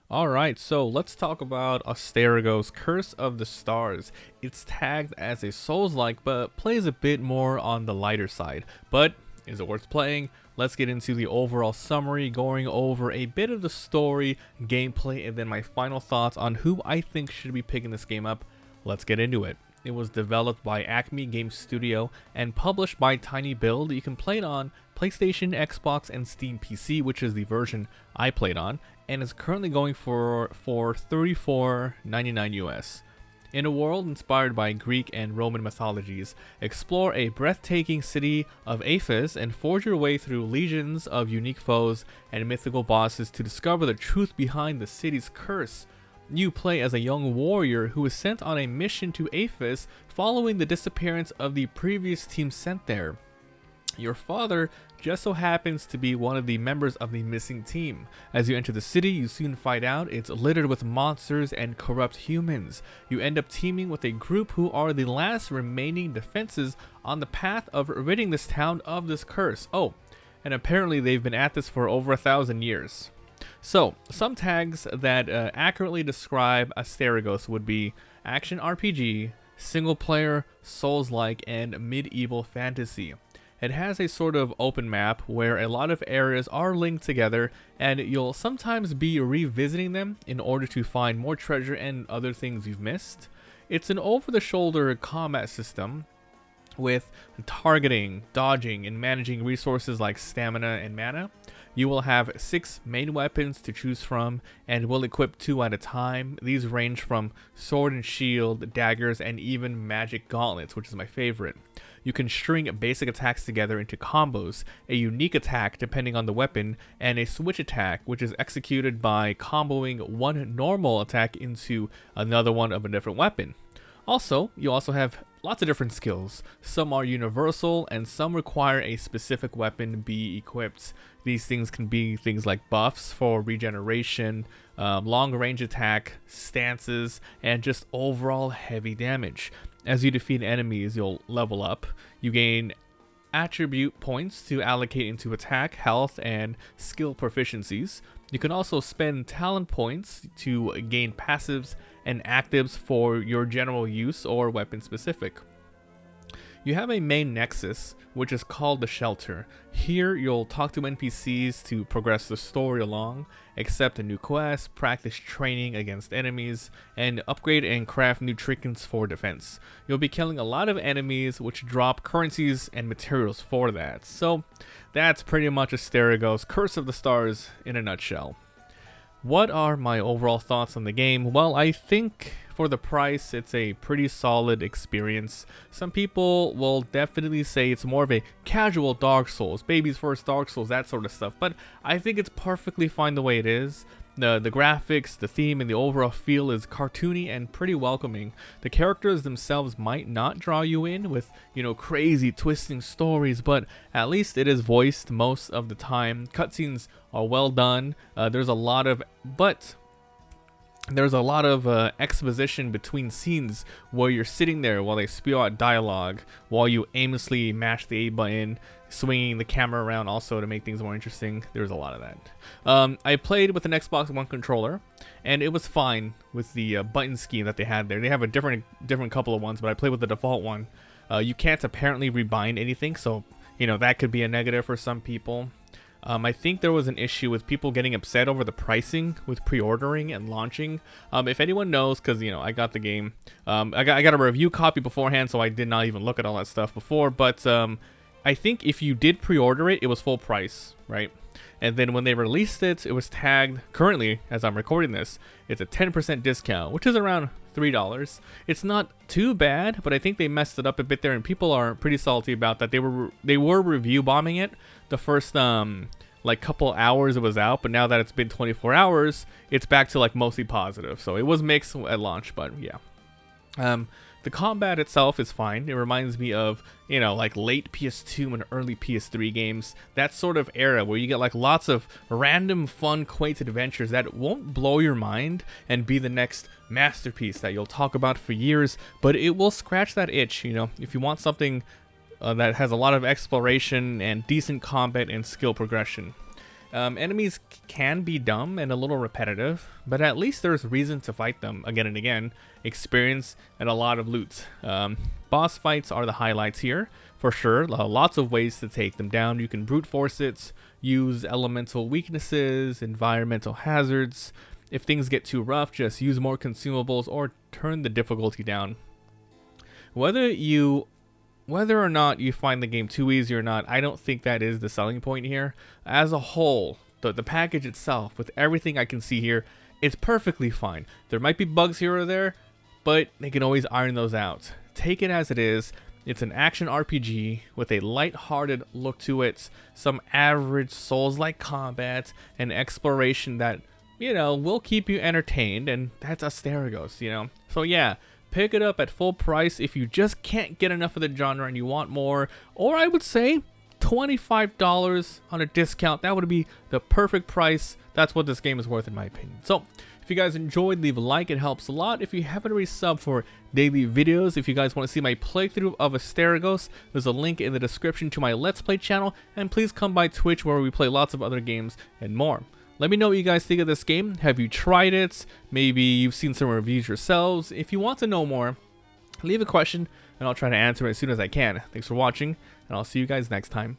Alright, so let's talk about Asterigos' Curse of the Stars. It's tagged as a Souls-like, but plays a bit more on the lighter side. But is it worth playing? Let's get into the overall summary, going over a bit of the story, gameplay, and then my final thoughts on who I think should be picking this game up. Let's get into it. It was developed by Acme Game Studio and published by Tiny Build. You can play it on PlayStation, Xbox, and Steam PC, which is the version I played on, and is currently going for $34.99 US. In a world inspired by Greek and Roman mythologies, explore a breathtaking city of Aphis and forge your way through legions of unique foes and mythical bosses to discover the truth behind the city's curse. You play as a young warrior who is sent on a mission to Aphis following the disappearance of the previous team sent there. Your father just so happens to be one of the members of the missing team. As you enter the city, you soon find out it's littered with monsters and corrupt humans. You end up teaming with a group who are the last remaining defenses on the path of ridding this town of this curse. Oh, and apparently they've been at this for over 1,000 years. So, some tags that accurately describe Asterigos would be action RPG, single player, Souls-like, and medieval fantasy. It has a sort of open map where a lot of areas are linked together, and you'll sometimes be revisiting them in order to find more treasure and other things you've missed. It's an over-the-shoulder combat system with targeting, dodging, and managing resources like stamina and mana. You will have 6 main weapons to choose from and will equip 2 at a time. These range from sword and shield, daggers, and even magic gauntlets, which is my favorite. You can string basic attacks together into combos, a unique attack depending on the weapon, and a switch attack, which is executed by comboing one normal attack into another one of a different weapon. Also, you also have lots of different skills. Some are universal and some require a specific weapon be equipped. These things can be things like buffs for regeneration, long range attack, stances, and just overall heavy damage. As you defeat enemies, you'll level up. You gain attribute points to allocate into attack, health, and skill proficiencies. You can also spend talent points to gain passives and actives for your general use or weapon specific. You have a main nexus, which is called the Shelter. Here you'll talk to NPCs to progress the story along, accept a new quest, practice training against enemies, and upgrade and craft new trinkets for defense. You'll be killing a lot of enemies which drop currencies and materials for that. So that's pretty much Asterigos' Curse of the Stars in a nutshell. What are my overall thoughts on the game? Well, I think for the price, it's a pretty solid experience. Some people will definitely say it's more of a casual Dark Souls, baby's first Dark Souls, that sort of stuff, but I think it's perfectly fine the way it is. The graphics, the theme, and the overall feel is cartoony and pretty welcoming. The characters themselves might not draw you in with, crazy twisting stories, but at least it is voiced most of the time. Cutscenes are well done. There's a lot of exposition between scenes where you're sitting there while they spew out dialogue, while you aimlessly mash the A button, swinging the camera around also to make things more interesting. There's a lot of that. I played with an Xbox One controller, and it was fine with the button scheme that they had there. They have a different couple of ones, but I played with the default one. You can't apparently rebind anything, so that could be a negative for some people. I think there was an issue with people getting upset over the pricing with pre-ordering and launching. If anyone knows, because I got the game, I got a review copy beforehand, so I did not even look at all that stuff before. But I think if you did pre-order it, it was full price, right? And then when they released it, it was tagged. Currently, as I'm recording this, it's a 10% discount, which is around $3. It's not too bad, but I think they messed it up a bit there, and people are pretty salty about that. They were review bombing it the first couple hours it was out, but now that it's been 24 hours, it's back to mostly positive. So it was mixed at launch, but yeah. The combat itself is fine. It reminds me of, late PS2 and early PS3 games. That sort of era where you get lots of random fun, quaint adventures that won't blow your mind and be the next masterpiece that you'll talk about for years, but it will scratch that itch, if you want something that has a lot of exploration and decent combat and skill progression. Enemies can be dumb and a little repetitive, but at least there's reason to fight them again and again, experience, and a lot of loot. Boss fights are the highlights here, for sure. Lots of ways to take them down. You can brute force it, use elemental weaknesses, environmental hazards. If things get too rough, just use more consumables or turn the difficulty down. Whether or not you find the game too easy or not, I don't think that is the selling point here. As a whole, the package itself, with everything I can see here, it's perfectly fine. There might be bugs here or there, but they can always iron those out. Take it as it is. It's an action RPG with a light-hearted look to it, some average Souls-like combat, and exploration that, you know, will keep you entertained, and that's Asterigos, you know. So yeah, pick it up at full price if you just can't get enough of the genre and you want more, or I would say $25 on a discount. That would be the perfect price. That's what this game is worth in my opinion. So if you guys enjoyed, leave a like, it helps a lot. If you haven't already subbed for daily videos, if you guys want to see my playthrough of Asterigos, there's a link in the description to my Let's Play channel, and please come by Twitch where we play lots of other games and more. Let me know what you guys think of this game. Have you tried it? Maybe you've seen some reviews yourselves. If you want to know more, leave a question and I'll try to answer it as soon as I can. Thanks for watching, and I'll see you guys next time.